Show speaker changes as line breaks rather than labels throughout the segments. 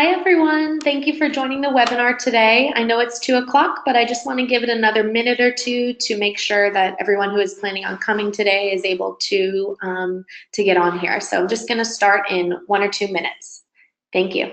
Hi everyone, thank you for joining the webinar today. I know it's 2 o'clock, but I just want to give it another minute or two to make sure that everyone who is planning on coming today is able to get on here. So I'm just going to start in 1 or 2 minutes. Thank you.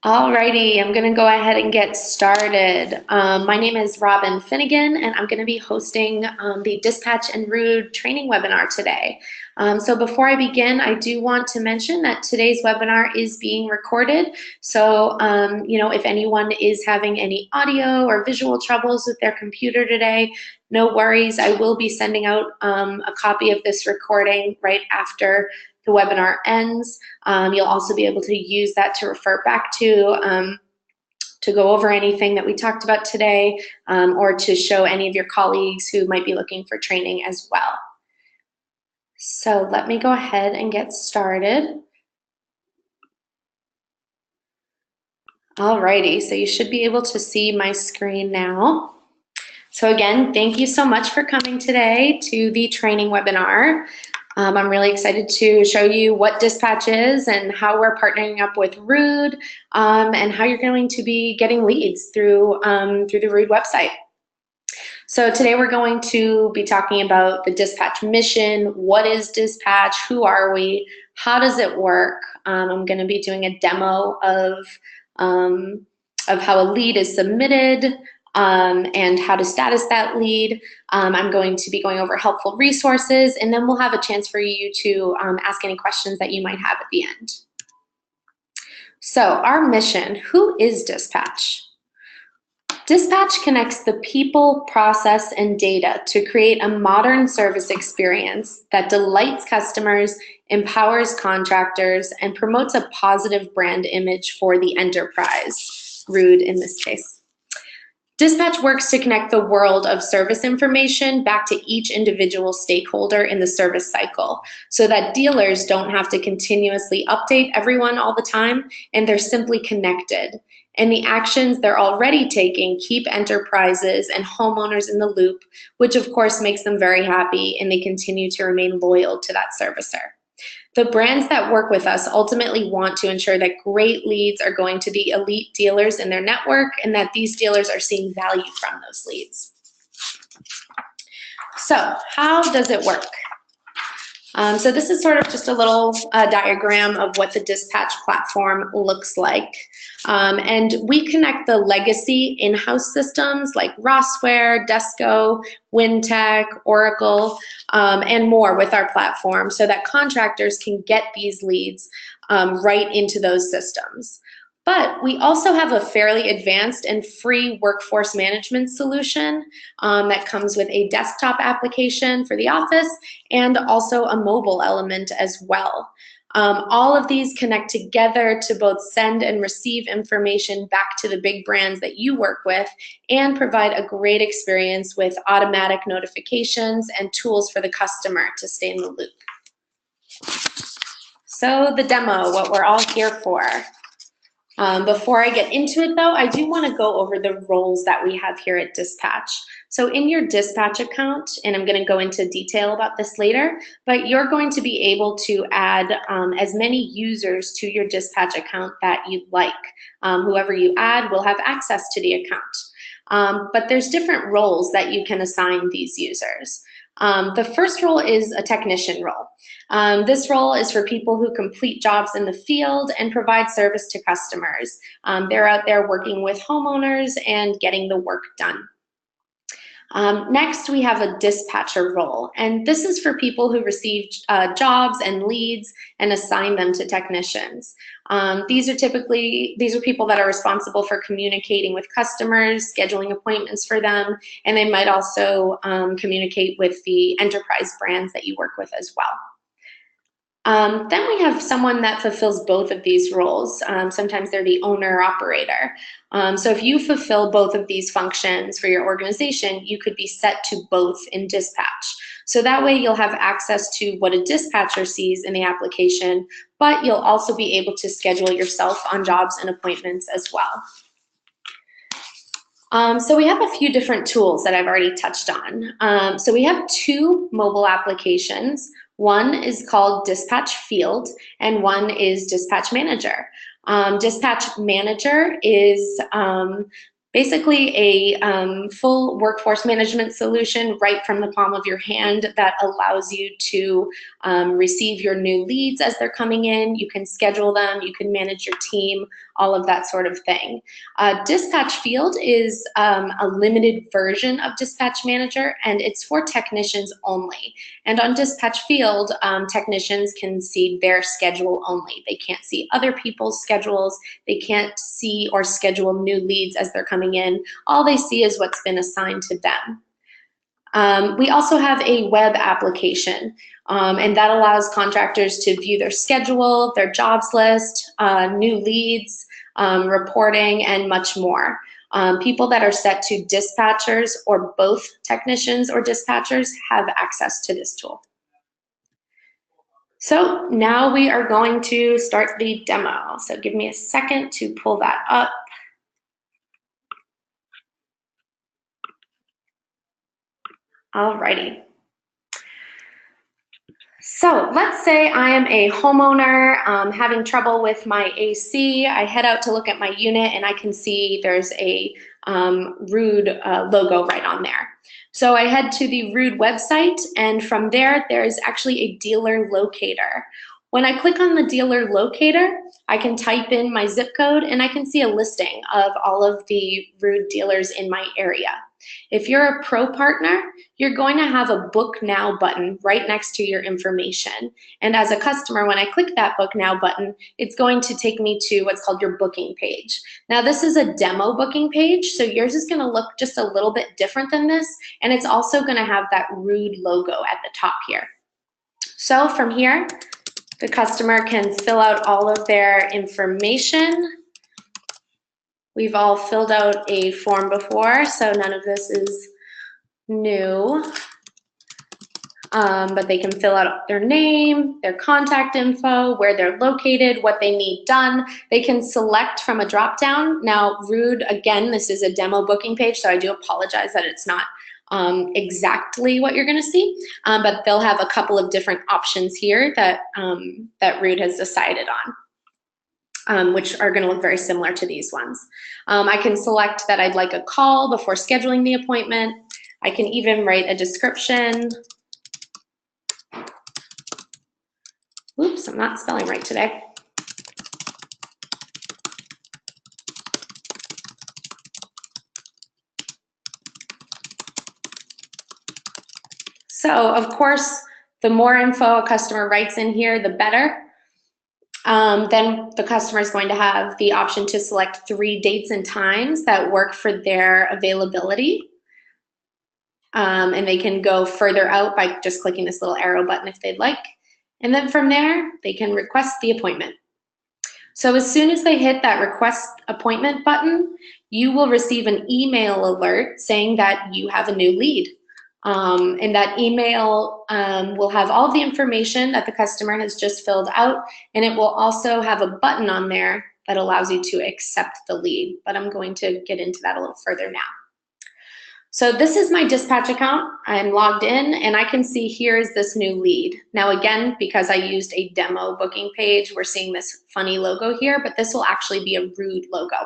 Alrighty, I'm going to go ahead and get started. My name is Robin Finnegan, and I'm going to be hosting the Dispatch and Rude training webinar today. So before I begin, I do want to mention that today's webinar is being recorded. So, if anyone is having any audio or visual troubles with their computer today, no worries. I will be sending out a copy of this recording right after the webinar ends. You'll also be able to use that to refer back to go over anything that we talked about today, or to show any of your colleagues who might be looking for training as well. So let me go ahead and get started. Alrighty, so you should be able to see my screen now. So again, thank you so much for coming today to the training webinar. I'm really excited to show you what Dispatch is and how we're partnering up with Rude, and how you're going to be getting leads through the Rude website. So today we're going to be talking about the Dispatch mission. What is Dispatch? Who are we? How does it work? I'm going to be doing a demo of how a lead is submitted, and how to status that lead. I'm going to be going over helpful resources, and then we'll have a chance for you to ask any questions that you might have at the end. So our mission, who is Dispatch? Dispatch connects the people, process, and data to create a modern service experience that delights customers, empowers contractors, and promotes a positive brand image for the enterprise, Rude in this case. Dispatch works to connect the world of service information back to each individual stakeholder in the service cycle, so that dealers don't have to continuously update everyone all the time, and they're simply connected. And the actions they're already taking keep enterprises and homeowners in the loop, which of course makes them very happy, and they continue to remain loyal to that servicer. The brands that work with us ultimately want to ensure that great leads are going to the elite dealers in their network, and that these dealers are seeing value from those leads. So how does it work? So this is sort of just a little diagram of what the Dispatch platform looks like. And we connect the legacy in-house systems like Rossware, Desco, Wintech, Oracle, and more with our platform, so that contractors can get these leads right into those systems. But we also have a fairly advanced and free workforce management solution that comes with a desktop application for the office and also a mobile element as well. All of these connect together to both send and receive information back to the big brands that you work with and provide a great experience with automatic notifications and tools for the customer to stay in the loop. So the demo, what we're all here for. Before I get into it though, I do want to go over the roles that we have here at Dispatch. So in your Dispatch account, and I'm going to go into detail about this later, but you're going to be able to add as many users to your Dispatch account that you'd like. Whoever you add will have access to the account. But there's different roles that you can assign these users. The first role is a technician role. This role is for people who complete jobs in the field and provide service to customers. They're out there working with homeowners and getting the work done. Next, we have a dispatcher role, and this is for people who receive jobs and leads and assign them to technicians. These are people that are responsible for communicating with customers, scheduling appointments for them, and they might also communicate with the enterprise brands that you work with as well. Then we have someone that fulfills both of these roles. Sometimes they're the owner or operator. So if you fulfill both of these functions for your organization, you could be set to both in Dispatch. So that way you'll have access to what a dispatcher sees in the application, but you'll also be able to schedule yourself on jobs and appointments as well. So we have a few different tools that I've already touched on. So we have two mobile applications. One is called Dispatch Field, and one is Dispatch Manager. Dispatch Manager is basically a full workforce management solution right from the palm of your hand that allows you to receive your new leads as they're coming in. You can schedule them, you can manage your team, all of that sort of thing. Dispatch Field is a limited version of Dispatch Manager, and it's for technicians only. And on Dispatch Field, technicians can see their schedule only. They can't see other people's schedules. They can't see or schedule new leads as they're coming in. All they see is what's been assigned to them. We also have a web application, and that allows contractors to view their schedule, their jobs list, new leads, reporting, and much more. People that are set to dispatchers or both technicians or dispatchers have access to this tool. So now we are going to start the demo. So give me a second to pull that up. Alrighty. So let's say I am a homeowner having trouble with my AC. I head out to look at my unit and I can see there's a Rude logo right on there. So I head to the Rude website, and from there, there's actually a dealer locator. When I click on the dealer locator, I can type in my zip code and I can see a listing of all of the Rude dealers in my area. If you're a pro partner, you're going to have a Book Now button right next to your information. And as a customer, when I click that Book Now button, it's going to take me to what's called your booking page. Now, this is a demo booking page, so yours is going to look just a little bit different than this, and it's also going to have that Rude logo at the top here. So from here, the customer can fill out all of their information. We've all filled out a form before, so none of this is new. But they can fill out their name, their contact info, where they're located, what they need done. They can select from a drop-down. Now, Rude, again, this is a demo booking page, so I do apologize that it's not exactly what you're going to see, but they'll have a couple of different options here that, that Rude has decided on, which are going to look very similar to these ones. I can select that I'd like a call before scheduling the appointment. I can even write a description. Oops, I'm not spelling right today. So, of course, the more info a customer writes in here, the better. Then the customer is going to have the option to select 3 dates and times that work for their availability. And they can go further out by just clicking this little arrow button if they'd like. And then from there, they can request the appointment. So as soon as they hit that request appointment button, you will receive an email alert saying that you have a new lead. And that email will have all the information that the customer has just filled out, and it will also have a button on there that allows you to accept the lead. But I'm going to get into that a little further now. So this is my dispatch account. I'm logged in and I can see here is this new lead. Now again, because I used a demo booking page, we're seeing this funny logo here, but this will actually be a rude logo.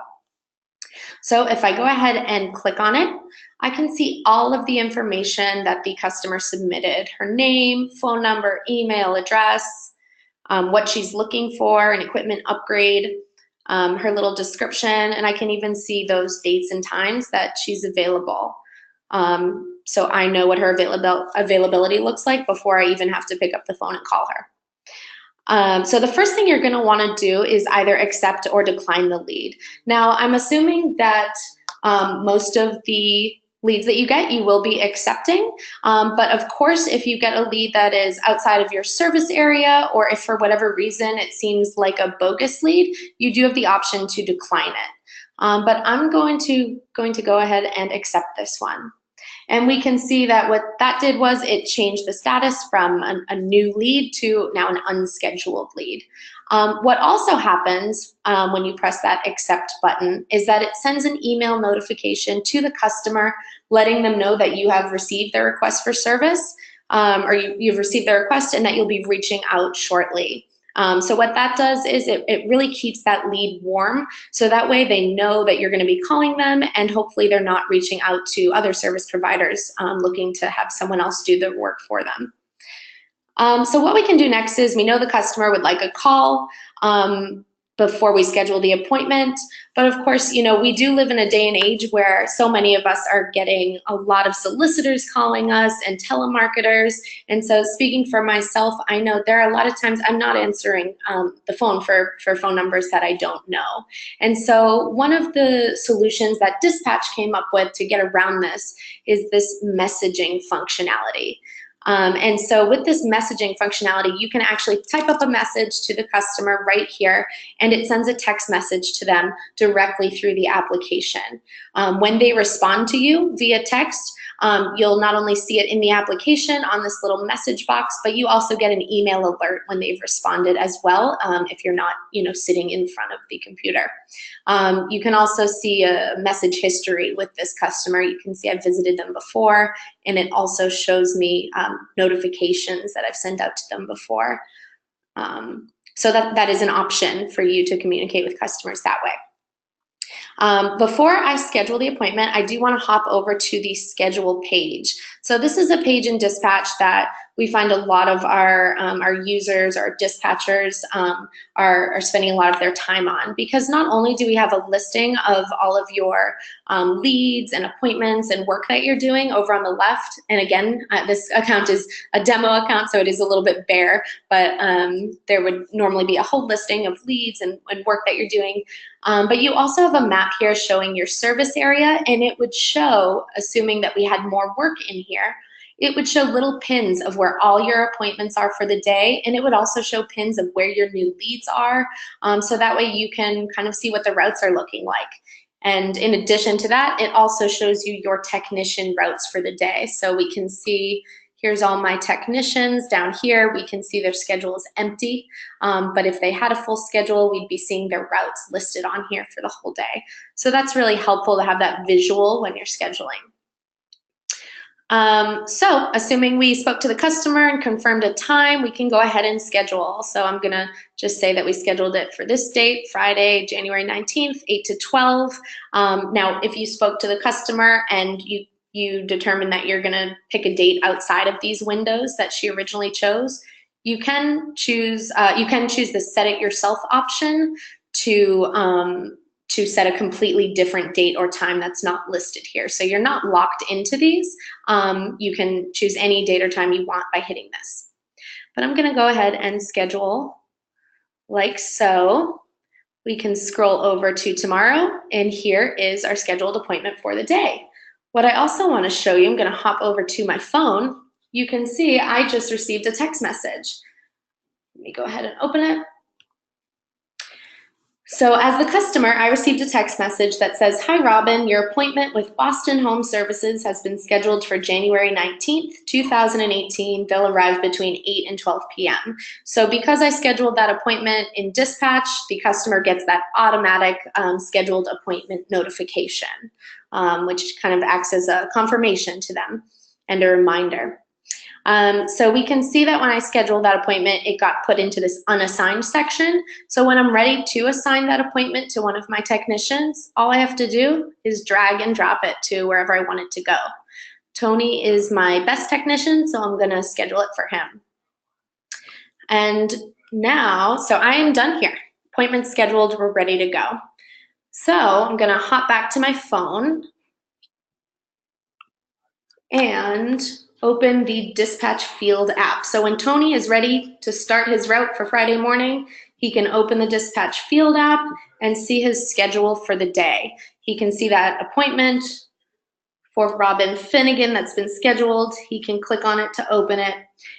So if I go ahead and click on it, I can see all of the information that the customer submitted: her name, phone number, email address, what she's looking for, an equipment upgrade, her little description, and I can even see those dates and times that she's available. So I know what her availability looks like before I even have to pick up the phone and call her. So the first thing you're going to want to do is either accept or decline the lead. Now, I'm assuming that most of the leads that you get, you will be accepting. But of course, if you get a lead that is outside of your service area, or if for whatever reason it seems like a bogus lead, you do have the option to decline it. But I'm going to go ahead and accept this one. And we can see that what that did was it changed the status from a new lead to now an unscheduled lead. What also happens when you press that accept button is that it sends an email notification to the customer letting them know that you have received their request for service, or you've received their request and that you'll be reaching out shortly. So what that does is it really keeps that lead warm, so that way they know that you're going to be calling them, and hopefully they're not reaching out to other service providers looking to have someone else do the work for them. So what we can do next is we know the customer would like a call before we schedule the appointment. But of course, you know, we do live in a day and age where so many of us are getting a lot of solicitors calling us and telemarketers. And so speaking for myself, I know there are a lot of times I'm not answering the phone for phone numbers that I don't know. And so one of the solutions that Dispatch came up with to get around this is this messaging functionality. And so with this messaging functionality, you can actually type up a message to the customer right here, and it sends a text message to them directly through the application. When they respond to you via text, you'll not only see it in the application on this little message box, but you also get an email alert when they've responded as well, if you're not, you know, sitting in front of the computer. You can also see a message history with this customer. You can see I've visited them before, and it also shows me notifications that I've sent out to them before. So that is an option for you to communicate with customers that way. Before I schedule the appointment, I do want to hop over to the schedule page. So this is a page in Dispatch that we find a lot of our users, our dispatchers are spending a lot of their time on, because not only do we have a listing of all of your leads and appointments and work that you're doing over on the left, and again, this account is a demo account, so it is a little bit bare, but there would normally be a whole listing of leads and work that you're doing. But you also have a map here showing your service area, and it would show, assuming that we had more work in here, it would show little pins of where all your appointments are for the day, and it would also show pins of where your new leads are, so that way you can kind of see what the routes are looking like. And in addition to that, it also shows you your technician routes for the day. So we can see, here's all my technicians down here. We can see their schedule is empty, but if they had a full schedule, we'd be seeing their routes listed on here for the whole day. So that's really helpful to have that visual when you're scheduling. So assuming we spoke to the customer and confirmed a time, we can go ahead and schedule. So I'm gonna just say that we scheduled it for this date, Friday, January 19th, 8 to 12. Now, if you spoke to the customer and you determine that you're gonna pick a date outside of these windows that she originally chose, you can choose the set it yourself option to set a completely different date or time that's not listed here. So you're not locked into these. You can choose any date or time you want by hitting this. But I'm gonna go ahead and schedule like so. We can scroll over to tomorrow, and here is our scheduled appointment for the day. What I also want to show you, I'm going to hop over to my phone. You can see I just received a text message. Let me go ahead and open it. So as the customer, I received a text message that says, "Hi Robin, your appointment with Boston Home Services has been scheduled for January 19th, 2018. They'll arrive between 8 and 12 p.m. So because I scheduled that appointment in dispatch, the customer gets that automatic scheduled appointment notification, which kind of acts as a confirmation to them and a reminder. So we can see that when I scheduled that appointment, it got put into this unassigned section. So when I'm ready to assign that appointment to one of my technicians, all I have to do is drag and drop it to wherever I want it to go. Tony is my best technician, so I'm gonna schedule it for him. And now, so I am done here. Appointment scheduled, we're ready to go. So I'm gonna hop back to my phone and open the Dispatch Field app. So when Tony is ready to start his route for Friday morning, he can open the Dispatch Field app and see his schedule for the day. He can see that appointment for Robin Finnegan that's been scheduled. He can click on it to open it,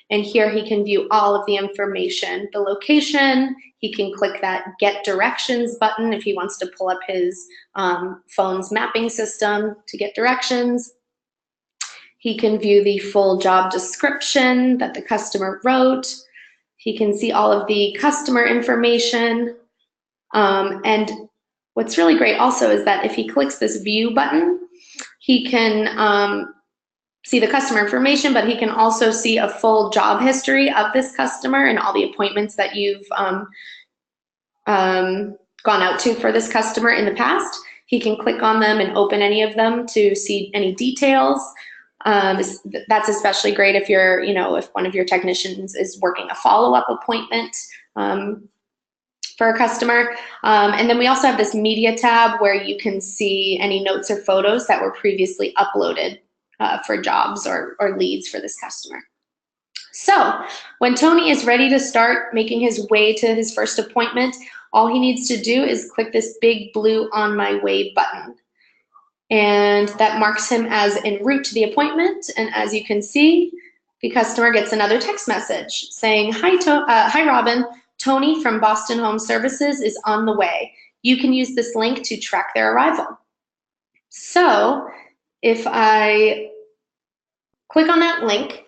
and here he can view all of the information, the location. He can click that Get Directions button if he wants to pull up his phone's mapping system to get directions. He can view the full job description that the customer wrote. He can see all of the customer information. And what's really great also is that if he clicks this view button, he can see the customer information, but he can also see a full job history of this customer and all the appointments that you've gone out to for this customer in the past. He can click on them and open any of them to see any details. That's especially great if you're, if one of your technicians is working a follow-up appointment for a customer. And then we also have this media tab where you can see any notes or photos that were previously uploaded for jobs or leads for this customer. So when Tony is ready to start making his way to his first appointment, all he needs to do is click this big blue On My Way button. And that marks him as en route to the appointment. And as you can see, the customer gets another text message saying, hi Robin, Tony from Boston Home Services is on the way. You can use this link to track their arrival. So if I click on that link,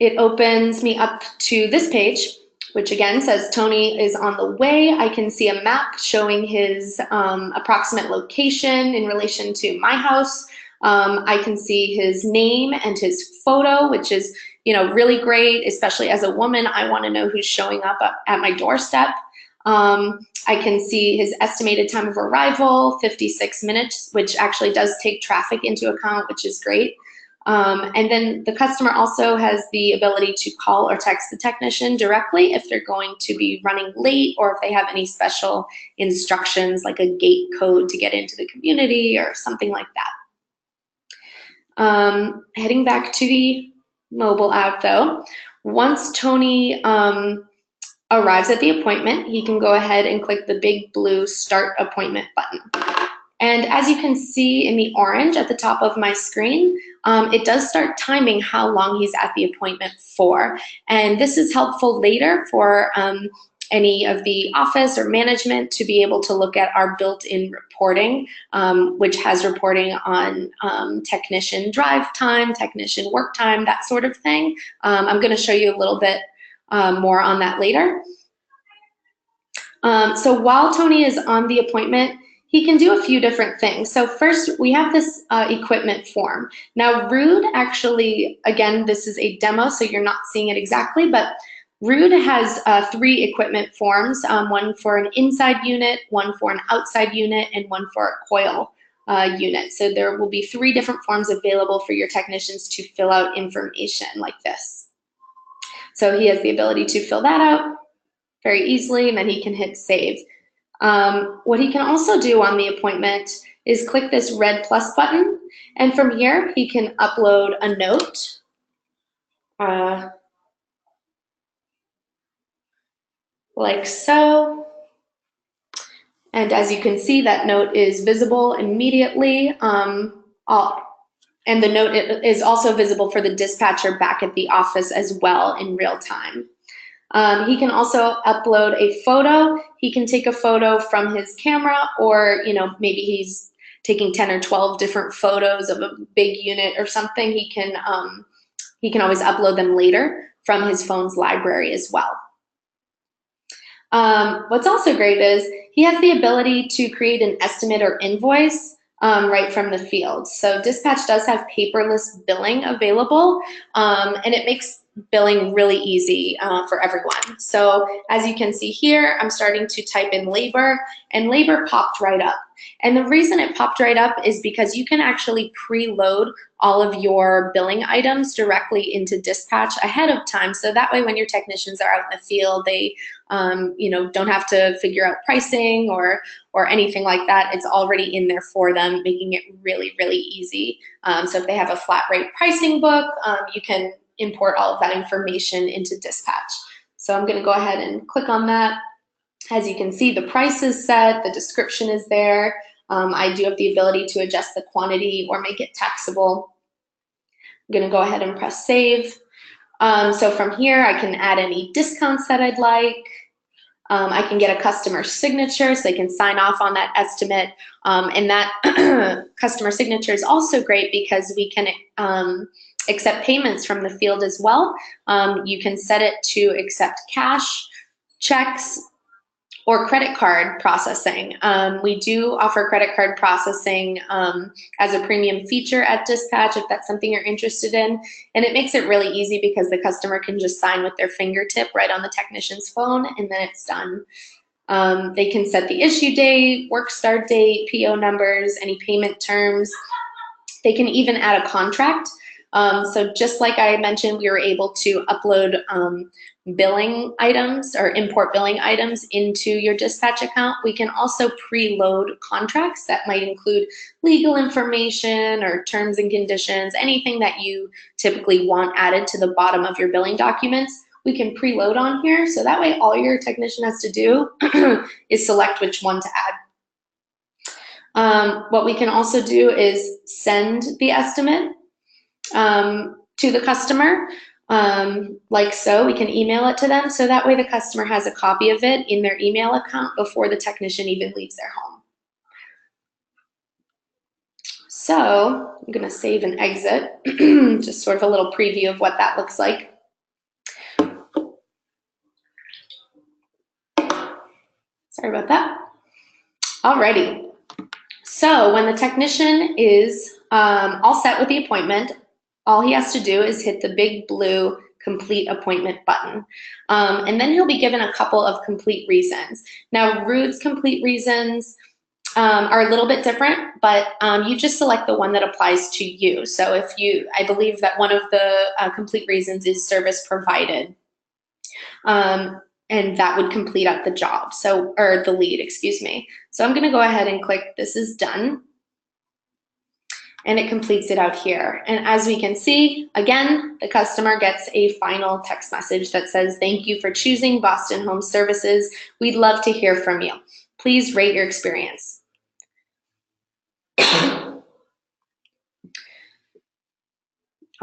it opens me up to this page, which again says Tony is on the way. I can see a map showing his approximate location in relation to my house. I can see his name and his photo, which is really great, especially as a woman. I want to know who's showing up at my doorstep. I can see his estimated time of arrival, 56 minutes, which actually does take traffic into account, which is great. And then the customer also has the ability to call or text the technician directly if they're going to be running late or if they have any special instructions like a gate code to get into the community or something like that. Heading back to the mobile app though, once Tony arrives at the appointment, he can go ahead and click the big blue Start Appointment button. And as you can see in the orange at the top of my screen, it does start timing how long he's at the appointment for. And this is helpful later for any of the office or management to be able to look at our built-in reporting, which has reporting on technician drive time, technician work time, that sort of thing. I'm going to show you a little bit more on that later. So while Tony is on the appointment, he can do a few different things. So first, we have this equipment form. Now, Rude actually, again, this is a demo, so you're not seeing it exactly, but Rude has 3 equipment forms, one for an inside unit, one for an outside unit, and one for a coil unit. So there will be 3 different forms available for your technicians to fill out information like this. So he has the ability to fill that out very easily, and then he can hit save. What he can also do on the appointment is click this red plus button, and from here he can upload a note. like so. And as you can see, that note is visible immediately. And the note is also visible for the dispatcher back at the office as well in real time. He can also upload a photo. He can take a photo from his camera, or maybe he's taking 10 or 12 different photos of a big unit or something. He can always upload them later from his phone's library as well. What's also great is he has the ability to create an estimate or invoice right from the field. So dispatch does have paperless billing available, and it makes billing really easy for everyone. So as you can see here, I'm starting to type in labor, and labor popped right up. And the reason it popped right up is because you can actually preload all of your billing items directly into dispatch ahead of time. So that way when your technicians are out in the field, they don't have to figure out pricing or anything like that. It's already in there for them, making it really, really easy. So if they have a flat rate pricing book, you can import all of that information into dispatch. So I'm going to go ahead and click on that. As you can see, the price is set, the description is there. I do have the ability to adjust the quantity or make it taxable. I'm going to go ahead and press save. So from here, I can add any discounts that I'd like. I can get a customer signature so they can sign off on that estimate. And that customer signature is also great because we can accept payments from the field as well. You can set it to accept cash, checks, or credit card processing. We do offer credit card processing as a premium feature at Dispatch if that's something you're interested in. And it makes it really easy because the customer can just sign with their fingertip right on the technician's phone, and then it's done. They can set the issue date, work start date, PO numbers, any payment terms. They can even add a contract. So just like I mentioned, we were able to upload billing items or import billing items into your dispatch account. We can also preload contracts that might include legal information or terms and conditions, anything that you typically want added to the bottom of your billing documents. We can preload on here, so that way all your technician has to do is select which one to add. What we can also do is send the estimate to the customer, like so. We can email it to them, so that way the customer has a copy of it in their email account before the technician even leaves their home. So I'm going to save and exit, just sort of a little preview of what that looks like. Sorry about that. Alrighty. So when the technician is all set with the appointment, all he has to do is hit the big blue complete appointment button. And then he'll be given a couple of complete reasons. Now, Rude's complete reasons are a little bit different, but you just select the one that applies to you. So I believe that one of the complete reasons is service provided. And that would complete up the job, or the lead, excuse me. So I'm gonna go ahead and click this is done. And it completes it out here. And as we can see, again, the customer gets a final text message that says, "Thank you for choosing Boston Home Services. We'd love to hear from you. Please rate your experience."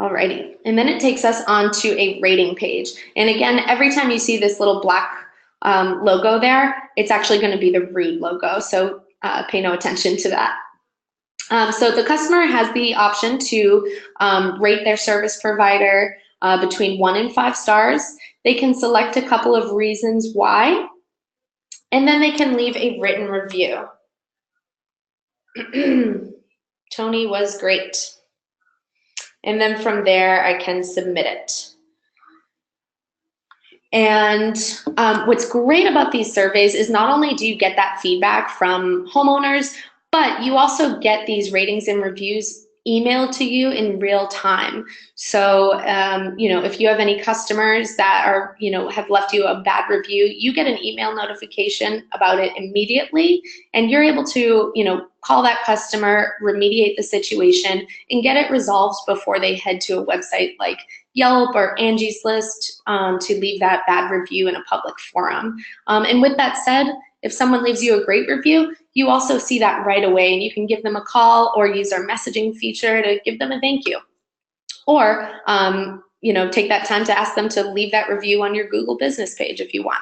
Alrighty, and then it takes us onto a rating page. And again, every time you see this little black logo there, it's actually going to be the Rude logo, so pay no attention to that. So the customer has the option to rate their service provider between 1 and 5 stars. They can select a couple of reasons why, and then they can leave a written review. Tony was great. And then from there, I can submit it. And what's great about these surveys is not only do you get that feedback from homeowners, but you also get these ratings and reviews emailed to you in real time. So, if you have any customers that are, have left you a bad review, you get an email notification about it immediately, and you're able to, call that customer, remediate the situation, and get it resolved before they head to a website like Yelp or Angie's List to leave that bad review in a public forum. And with that said, if someone leaves you a great review, you also see that right away, and you can give them a call or use our messaging feature to give them a thank you. Or take that time to ask them to leave that review on your Google business page if you want.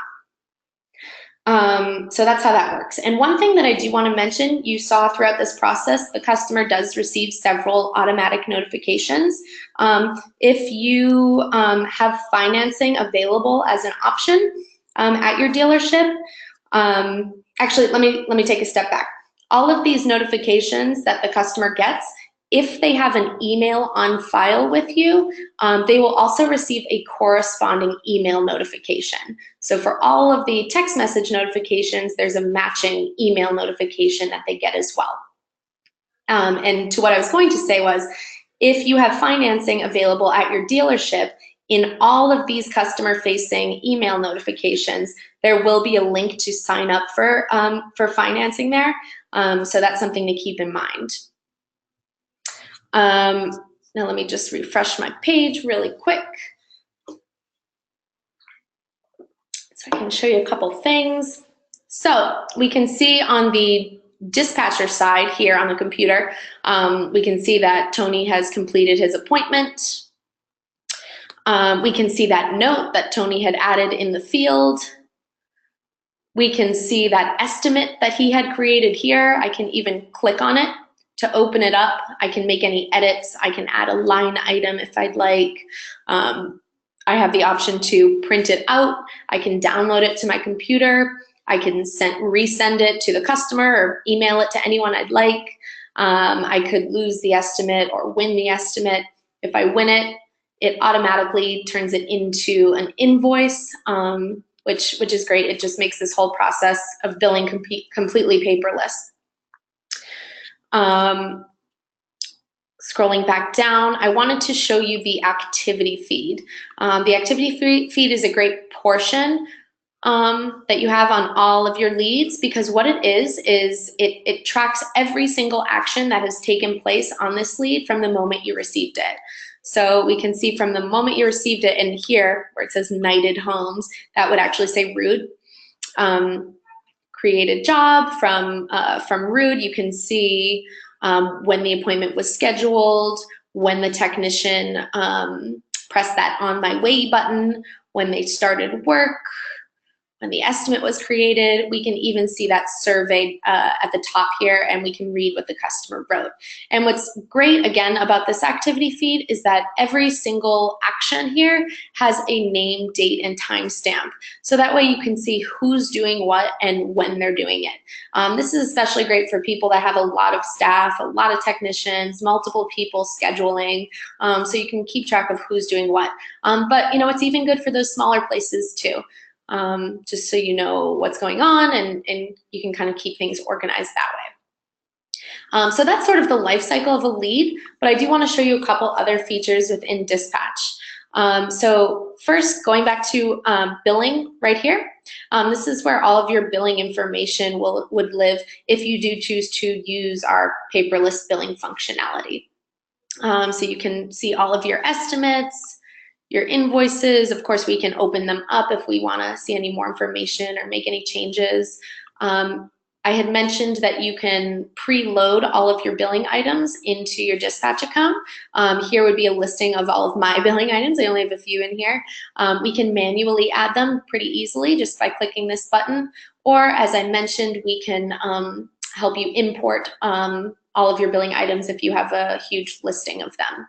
So that's how that works. And one thing that I do want to mention, you saw throughout this process, the customer does receive several automatic notifications. If you have financing available as an option at your dealership, actually, let me take a step back. All of these notifications that the customer gets, if they have an email on file with you, they will also receive a corresponding email notification. So for all of the text message notifications, there's a matching email notification that they get as well. And to what I was going to say was, if you have financing available at your dealership, in all of these customer-facing email notifications, there will be a link to sign up for financing there. So that's something to keep in mind. Now let me just refresh my page really quick so I can show you a couple things. So we can see on the dispatcher side here on the computer, we can see that Tony has completed his appointment. We can see that note that Tony had added in the field. We can see that estimate that he had created here. I can even click on it to open it up. I can make any edits. I can add a line item if I'd like. I have the option to print it out. I can download it to my computer. I can resend it to the customer or email it to anyone I'd like. I could lose the estimate or win the estimate. If I win it, it automatically turns it into an invoice, which is great. It just makes this whole process of billing completely paperless. Scrolling back down, I wanted to show you the activity feed. The activity feed is a great portion that you have on all of your leads, because what it is it tracks every single action that has taken place on this lead from the moment you received it. So we can see from the moment you received it, and here where it says Knighted Homes, that would actually say Rude. Created job from Rude. You can see when the appointment was scheduled, when the technician pressed that On My Way button, when they started work, when the estimate was created. We can even see that survey at the top here, and we can read what the customer wrote. And what's great, again, about this activity feed is that every single action here has a name, date, and timestamp. So that way you can see who's doing what and when they're doing it. This is especially great for people that have a lot of staff, a lot of technicians, multiple people scheduling, so you can keep track of who's doing what. But it's even good for those smaller places too. Just so you know what's going on, and you can kind of keep things organized that way. So that's sort of the life cycle of a lead, but I do want to show you a couple other features within Dispatch. So first, going back to billing right here, this is where all of your billing information would live if you do choose to use our paperless billing functionality. So you can see all of your estimates, your invoices. Of course, we can open them up if we want to see any more information or make any changes. I had mentioned that you can preload all of your billing items into your Dispatch account. Here would be a listing of all of my billing items. I only have a few in here. We can manually add them pretty easily just by clicking this button. Or, as I mentioned, we can help you import all of your billing items if you have a huge listing of them.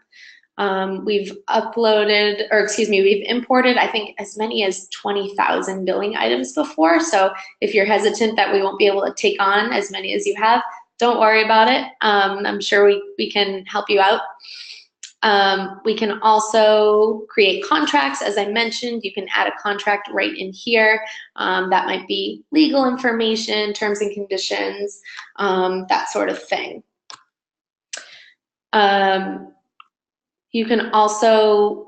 We've imported, I think, as many as 20,000 billing items before. So if you're hesitant that we won't be able to take on as many as you have, don't worry about it. I'm sure we can help you out. We can also create contracts. As I mentioned, you can add a contract right in here. That might be legal information, terms and conditions, that sort of thing. You can also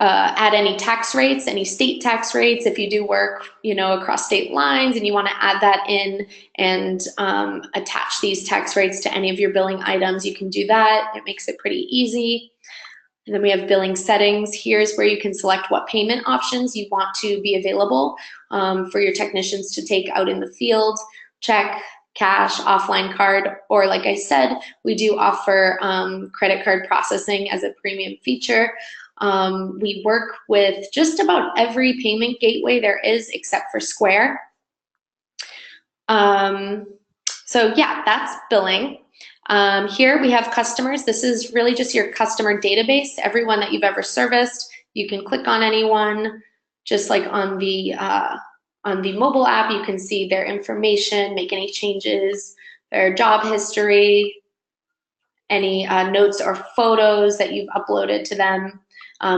add any tax rates, any state tax rates. If you do work, across state lines and you want to add that in and attach these tax rates to any of your billing items, you can do that. It makes it pretty easy. And then we have billing settings. Here's where you can select what payment options you want to be available for your technicians to take out in the field: check, cash, offline card, or like I said, we do offer credit card processing as a premium feature. We work with just about every payment gateway there is except for Square. So yeah, that's billing. Here we have customers. This is really just your customer database, everyone that you've ever serviced. You can click on anyone, just like on the mobile app. You can see their information, make any changes, their job history, any notes or photos that you've uploaded to them.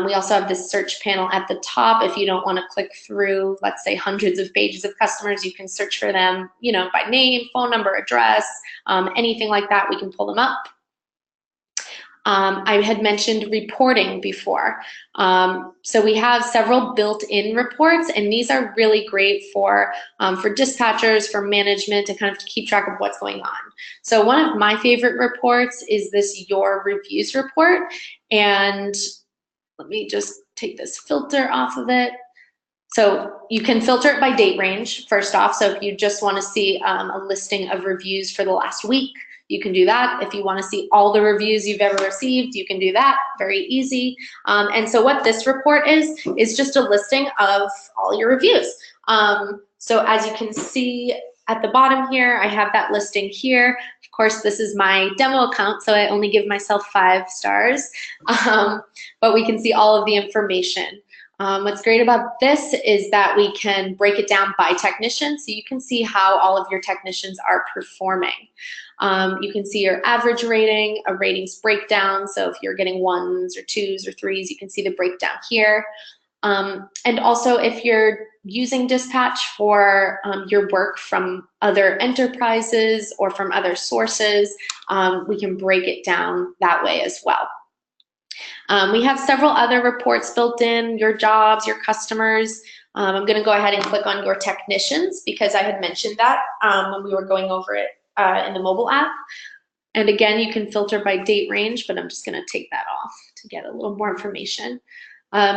We also have this search panel at the top. If you don't want to click through, let's say, hundreds of pages of customers, you can search for them, by name, phone number, address, anything like that. We can pull them up. I had mentioned reporting before. So we have several built-in reports, and these are really great for dispatchers, for management, to kind of keep track of what's going on. So one of my favorite reports is this Your Reviews report. And let me just take this filter off of it. So you can filter it by date range, first off. So if you just want to see a listing of reviews for the last week, you can do that. If you want to see all the reviews you've ever received, you can do that. Very easy. And so what this report is just a listing of all your reviews. So as you can see at the bottom here, I have that listing here. Of course, this is my demo account, so I only give myself 5 stars. But we can see all of the information. What's great about this is that we can break it down by technician, so you can see how all of your technicians are performing. You can see your average rating, a ratings breakdown. So if you're getting 1s or 2s or 3s, you can see the breakdown here. And also if you're using Dispatch for your work from other enterprises or from other sources, we can break it down that way as well. We have several other reports built in: your jobs, your customers. I'm going to go ahead and click on your technicians because I had mentioned that when we were going over it in the mobile app. And again, you can filter by date range, but I'm just going to take that off to get a little more information.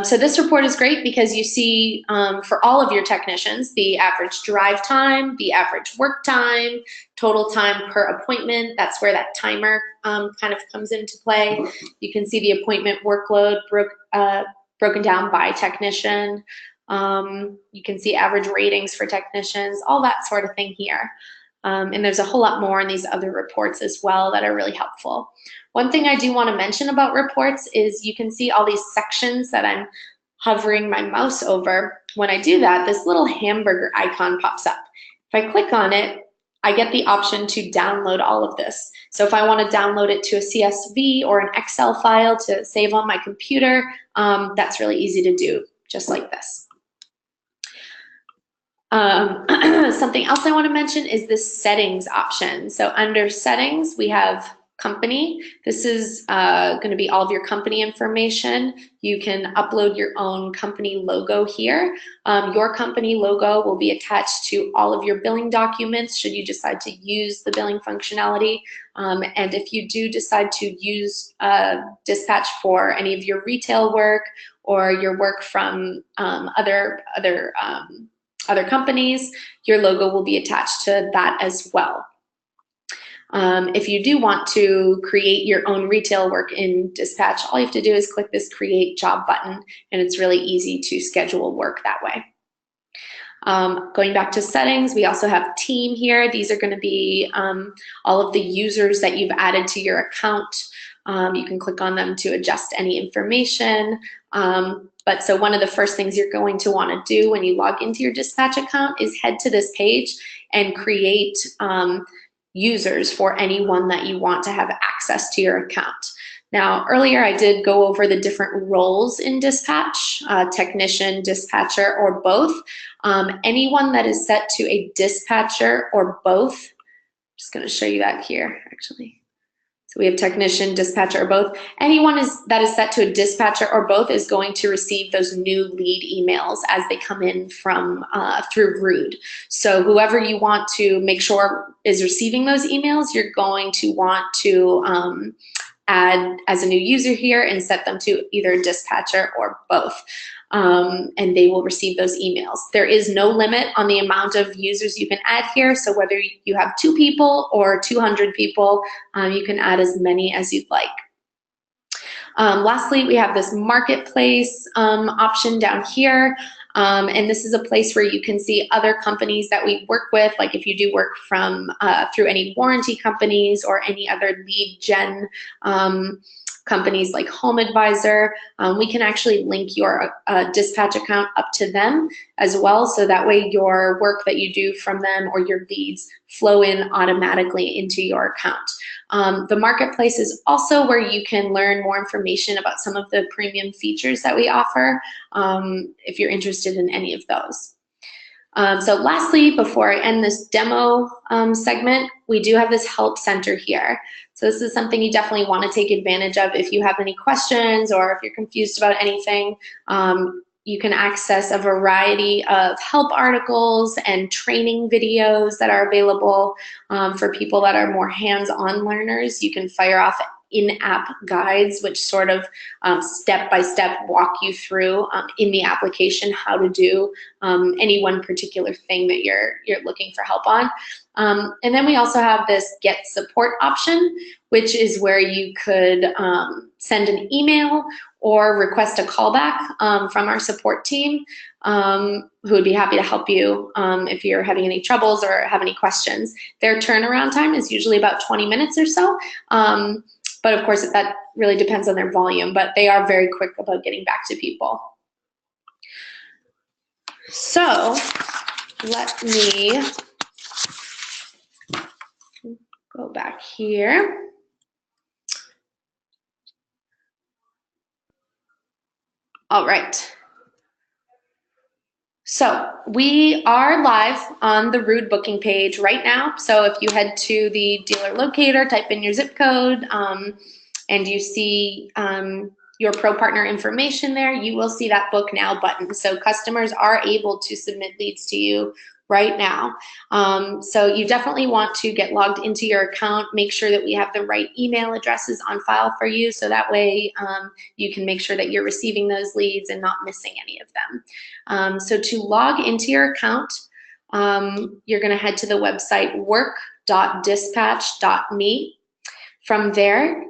So this report is great because you see for all of your technicians the average drive time, the average work time, total time per appointment. That's where that timer kind of comes into play. You can see the appointment workload broken down by technician. You can see average ratings for technicians, all that sort of thing here. And there's a whole lot more in these other reports as well that are really helpful. One thing I do want to mention about reports is you can see all these sections that I'm hovering my mouse over. When I do that, this little hamburger icon pops up. If I click on it, I get the option to download all of this. So if I want to download it to a CSV or an Excel file to save on my computer, that's really easy to do, just like this. Something else I want to mention is this settings option. So under settings, we have company. This is going to be all of your company information. You can upload your own company logo here. Your company logo will be attached to all of your billing documents should you decide to use the billing functionality. And if you do decide to use Dispatch for any of your retail work or your work from other companies, your logo will be attached to that as well. If you do want to create your own retail work in Dispatch, all you have to do is click this Create Job button, and it's really easy to schedule work that way. Going back to settings, we also have team here. These are going to be all of the users that you've added to your account. You can click on them to adjust any information. But so one of the first things you're going to want to do when you log into your Dispatch account is head to this page and create users for anyone that you want to have access to your account. Now, earlier I did go over the different roles in Dispatch, technician, dispatcher, or both. Anyone that is set to a dispatcher or both, I'm just going to show you that here, actually. So we have technician, dispatcher, or both. Anyone that is set to a dispatcher or both is going to receive those new lead emails as they come in from through Rude. So whoever you want to make sure is receiving those emails, you're going to want to add as a new user here and set them to either dispatcher or both. And they will receive those emails. There is no limit on the amount of users you can add here. So whether you have 2 people or 200 people, you can add as many as you'd like. Lastly, we have this marketplace option down here. And this is a place where you can see other companies that we work with, like if you do work from through any warranty companies or any other lead gen companies like Home Advisor. We can actually link your dispatch account up to them as well, so that way your work that you do from them or your leads flow in automatically into your account. The marketplace is also where you can learn more information about some of the premium features that we offer if you're interested in any of those. So lastly, before I end this demo segment, we do have this help center here. So this is something you definitely want to take advantage of if you have any questions or if you're confused about anything. You can access a variety of help articles and training videos that are available for people that are more hands-on learners. You can fire off in-app guides, which sort of step-by-step walk you through in the application how to do any one particular thing that you're looking for help on. And then we also have this get support option, which is where you could send an email or request a callback from our support team, who would be happy to help you if you're having any troubles or have any questions. Their turnaround time is usually about 20 minutes or so. But of course, that really depends on their volume, but they are very quick about getting back to people. So let me go back here. All right. So we are live on the Rude booking page right now. So if you head to the dealer locator, type in your zip code, and you see your pro partner information there, you will see that book now button. So customers are able to submit leads to you right now. So you definitely want to get logged into your account, make sure that we have the right email addresses on file for you, so that way you can make sure that you're receiving those leads and not missing any of them. So to log into your account, you're going to head to the website work.dispatch.me. From there,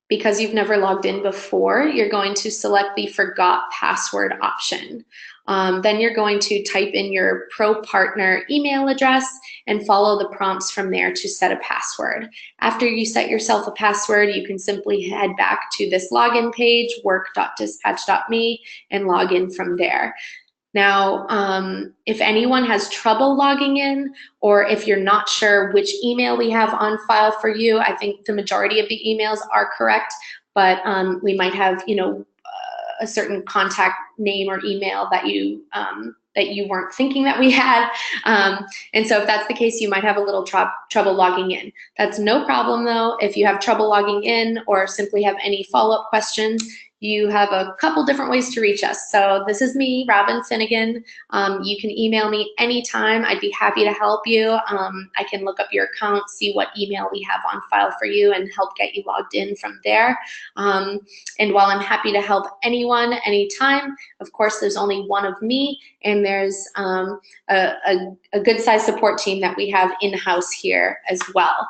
because you've never logged in before, you're going to select the forgot password option. Then you're going to type in your pro partner email address and follow the prompts from there to set a password. After you set yourself a password, you can simply head back to this login page, work.dispatch.me, and log in from there. Now, if anyone has trouble logging in, or if you're not sure which email we have on file for you, I think the majority of the emails are correct, but we might have, a certain contact name or email that you weren't thinking that we had. And so if that's the case, you might have a little trouble logging in. That's no problem though. If you have trouble logging in or simply have any follow-up questions, you have a couple different ways to reach us. So this is me, Robin Finnegan. You can email me anytime. I'd be happy to help you. I can look up your account, see what email we have on file for you, and help get you logged in from there. And while I'm happy to help anyone, anytime, of course, there's only one of me, and there's a good sized support team that we have in-house here as well.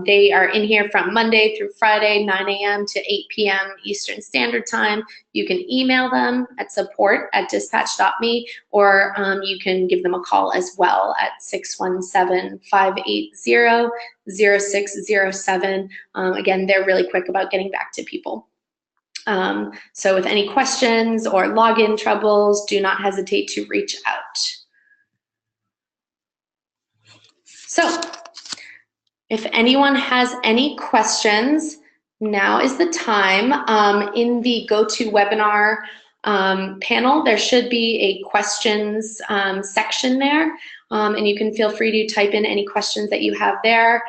They are in here from Monday through Friday, 9 a.m. to 8 p.m. Eastern Standard Time. You can email them at support@dispatch.me, or you can give them a call as well at 617-580-0607. Again, they're really quick about getting back to people. So with any questions or login troubles, do not hesitate to reach out. So if anyone has any questions, now is the time. In the GoToWebinar panel, there should be a questions section there, and you can feel free to type in any questions that you have there.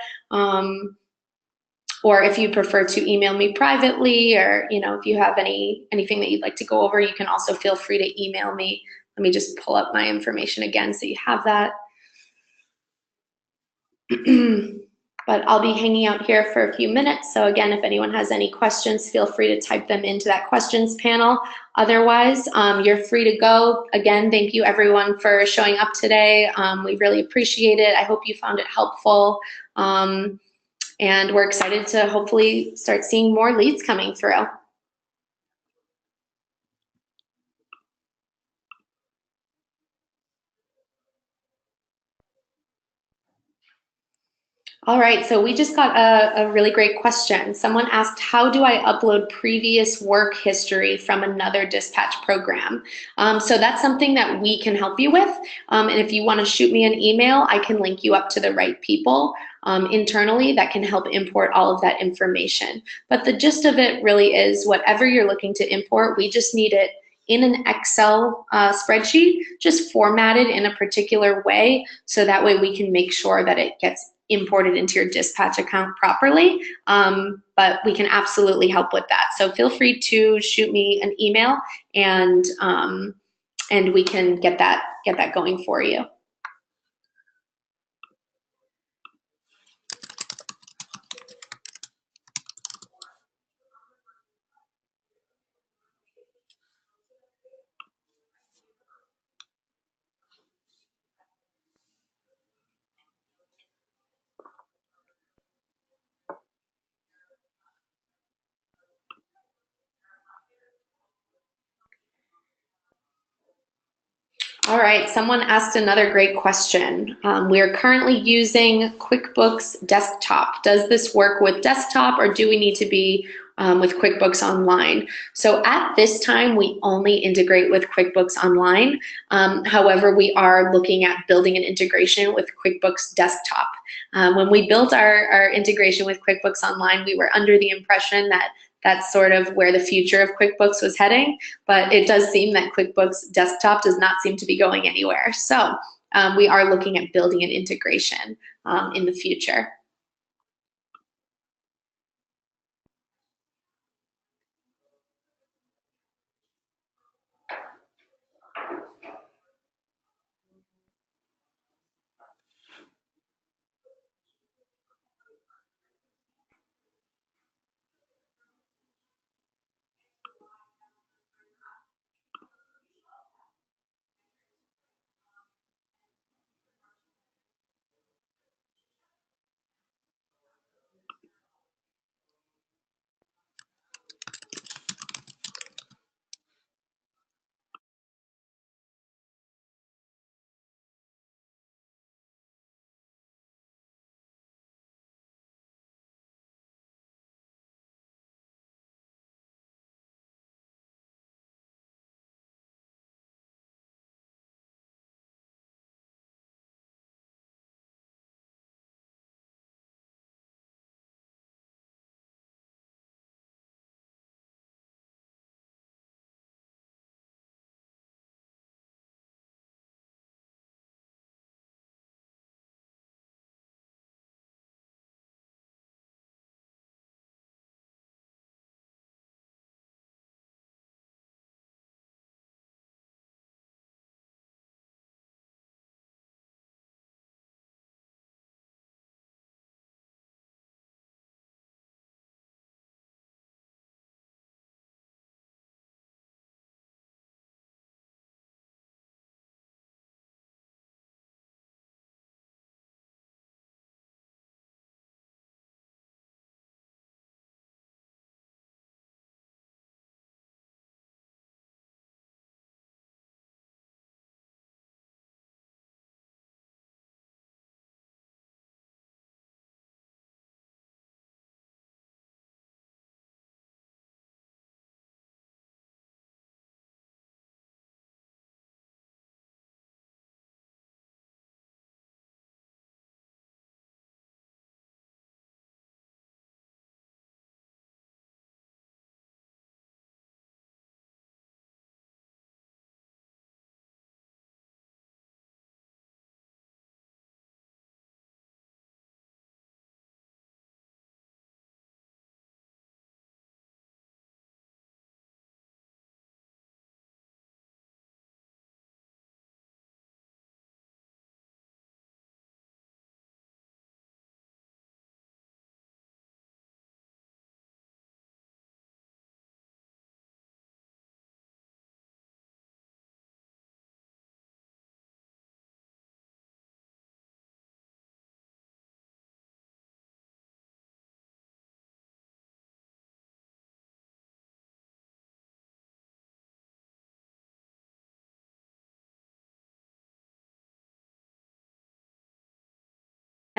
Or if you prefer to email me privately, or if you have anything that you'd like to go over, you can also feel free to email me. Let me just pull up my information again so you have that. But I'll be hanging out here for a few minutes. So again, if anyone has any questions, feel free to type them into that questions panel. Otherwise, you're free to go. Again, thank you everyone for showing up today. We really appreciate it. I hope you found it helpful. And we're excited to hopefully start seeing more leads coming through. All right, so we just got a really great question. Someone asked, how do I upload previous work history from another dispatch program? So that's something that we can help you with. And if you want to shoot me an email, I can link you up to the right people internally that can help import all of that information. But the gist of it really is whatever you're looking to import, we just need it in an Excel spreadsheet, just formatted in a particular way, so that way we can make sure that it gets imported into your dispatch account properly. But we can absolutely help with that. So feel free to shoot me an email, and we can get that going for you. All right, someone asked another great question. We are currently using QuickBooks Desktop. Does this work with desktop, or do we need to be with QuickBooks Online? So at this time, we only integrate with QuickBooks Online. However, we are looking at building an integration with QuickBooks Desktop. When we built our integration with QuickBooks Online, we were under the impression that that's sort of where the future of QuickBooks was heading, but it does seem that QuickBooks Desktop does not seem to be going anywhere. So we are looking at building an integration in the future.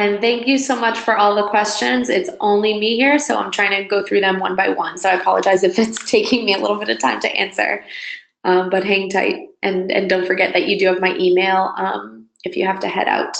And thank you so much for all the questions. It's only me here, so I'm trying to go through them one by one. So I apologize if it's taking me a little bit of time to answer, but hang tight. And don't forget that you do have my email if you have to head out.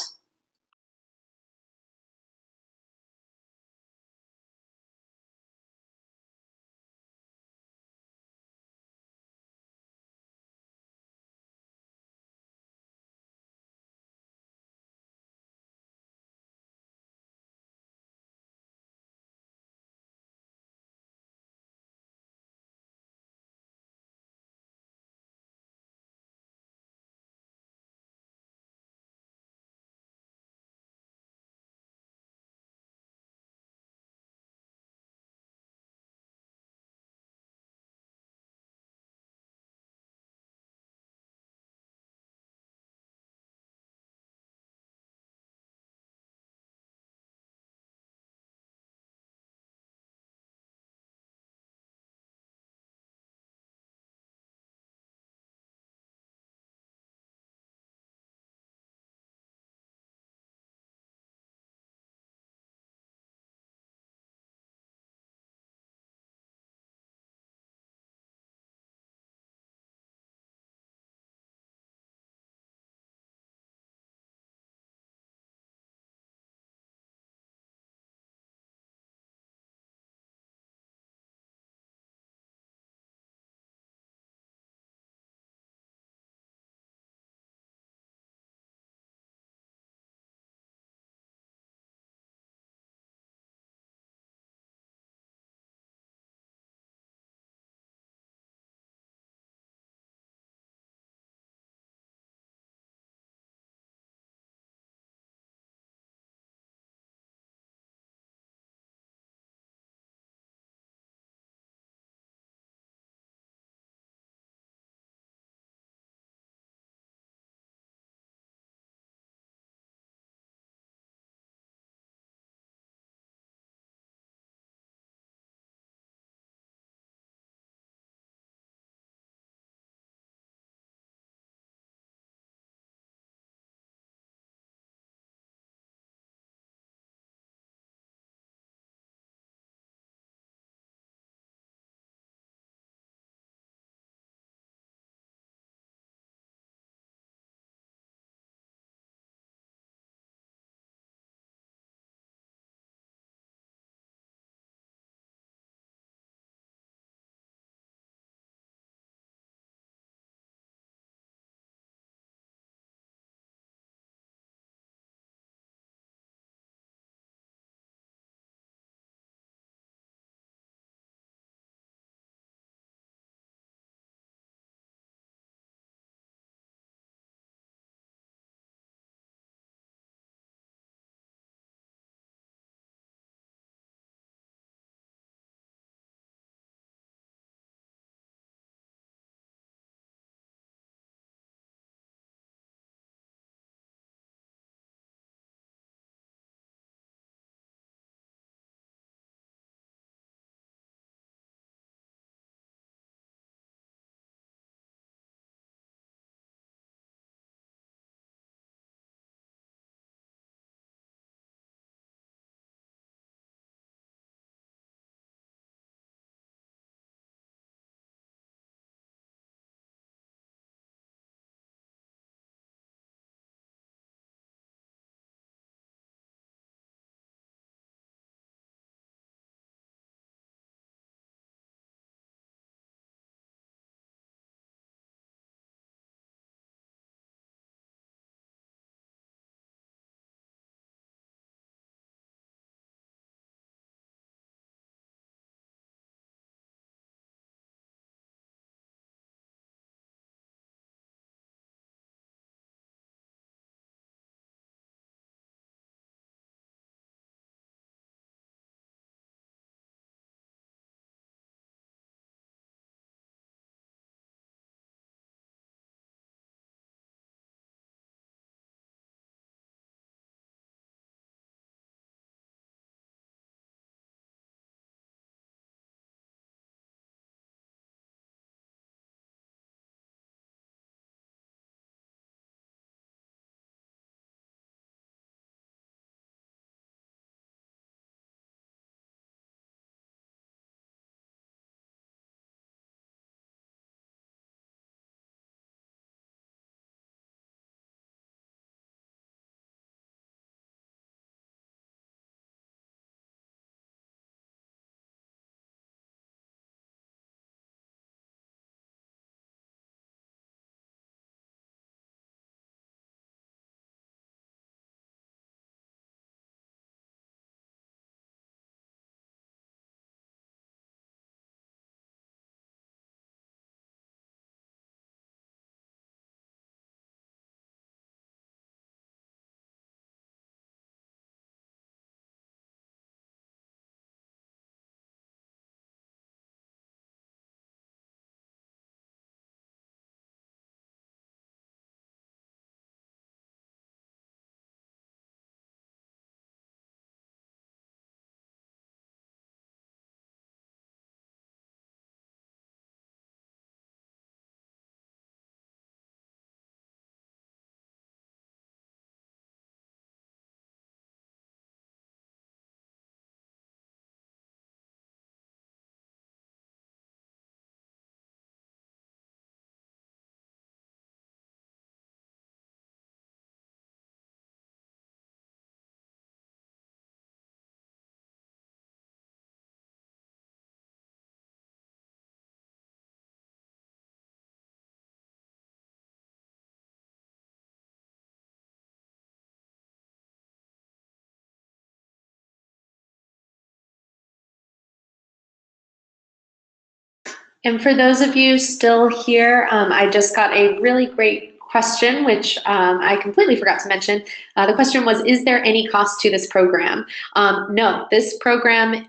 And for those of you still here, I just got a really great question, which I completely forgot to mention. The question was, is there any cost to this program? No, this program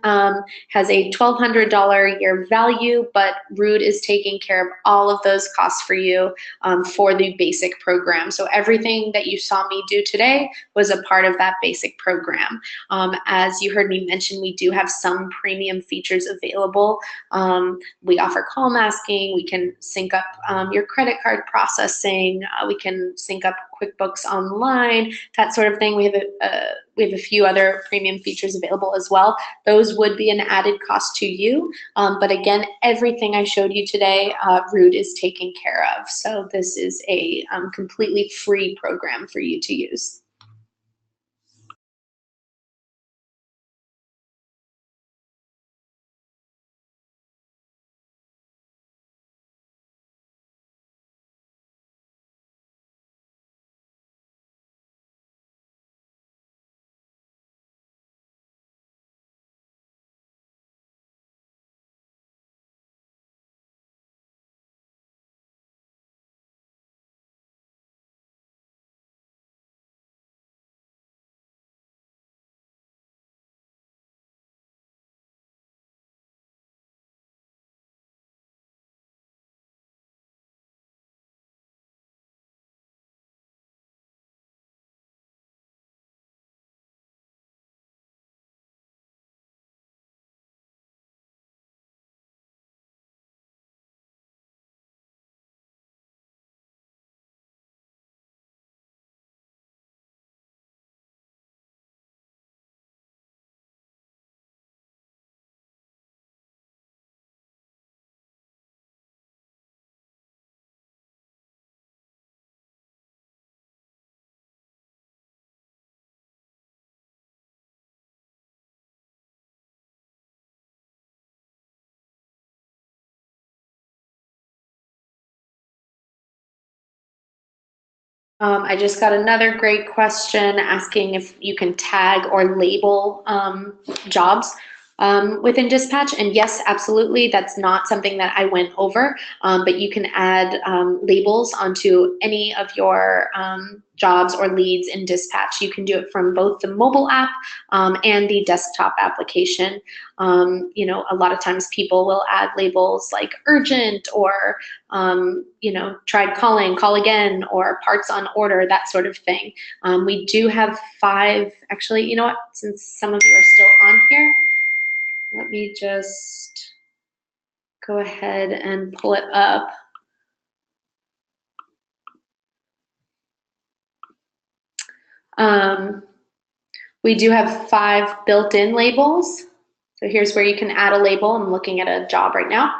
has a $1,200 a year value, but Root is taking care of all of those costs for you for the basic program. So everything that you saw me do today was a part of that basic program. As you heard me mention, we do have some premium features available. We offer call masking. We can sync up your credit card processing. We can sync up QuickBooks Online, that sort of thing. We have a few other premium features available as well. Those would be an added cost to you. But again, everything I showed you today, Root is taking care of. So this is a completely free program for you to use. I just got another great question asking if you can tag or label jobs within Dispatch. And yes, absolutely. That's not something that I went over, but you can add labels onto any of your jobs or leads in Dispatch. You can do it from both the mobile app and the desktop application. A lot of times people will add labels like urgent or tried calling, call again, or parts on order, that sort of thing. We do have 5, actually, you know what, since some of you are still on here, let me just go ahead and pull it up. We do have 5 built-in labels. So here's where you can add a label. I'm looking at a job right now.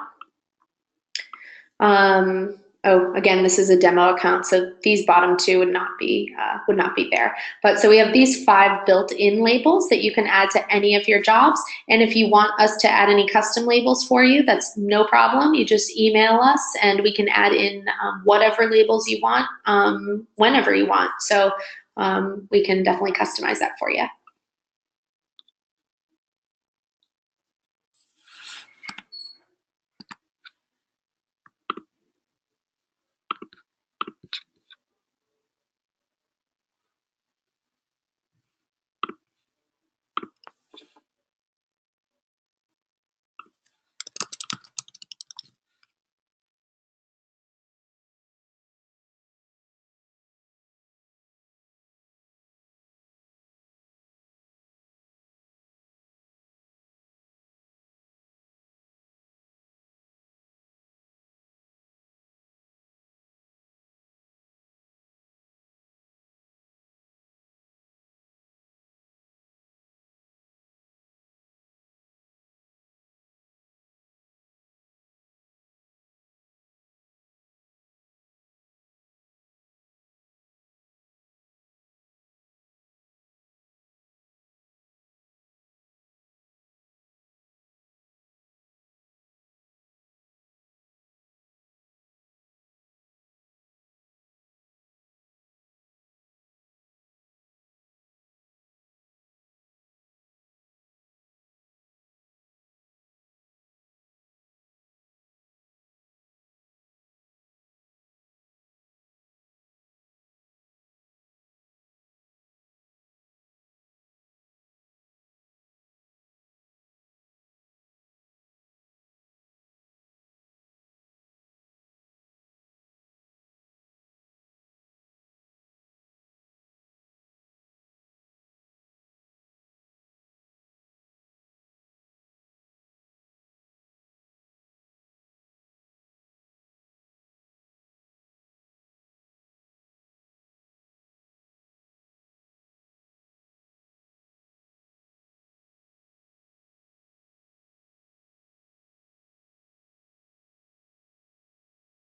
Again, this is a demo account, so these bottom 2 would not be there. But so we have these 5 built-in labels that you can add to any of your jobs. And if you want us to add any custom labels for you, that's no problem. You just email us, and we can add in whatever labels you want, whenever you want. So we can definitely customize that for you.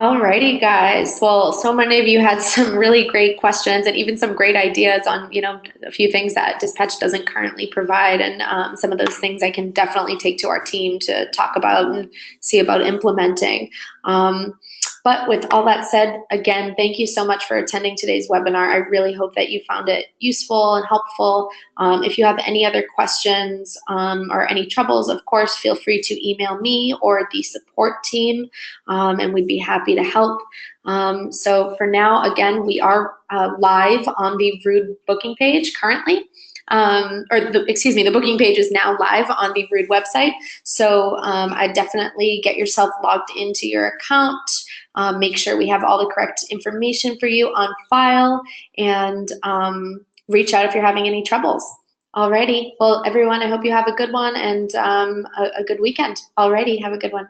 Alrighty, guys. Well, so many of you had some really great questions and even some great ideas on, a few things that Dispatch doesn't currently provide. And some of those things I can definitely take to our team to talk about and see about implementing. But with all that said, again, thank you so much for attending today's webinar. I really hope that you found it useful and helpful. If you have any other questions or any troubles, of course, feel free to email me or the support team, and we'd be happy to help. So for now, again, we are live on the Rude booking page currently. The booking page is now live on the Rude website. So I definitely get yourself logged into your account. Make sure we have all the correct information for you on file, and reach out if you're having any troubles. Alrighty, well, everyone, I hope you have a good one and a good weekend. Alrighty, have a good one.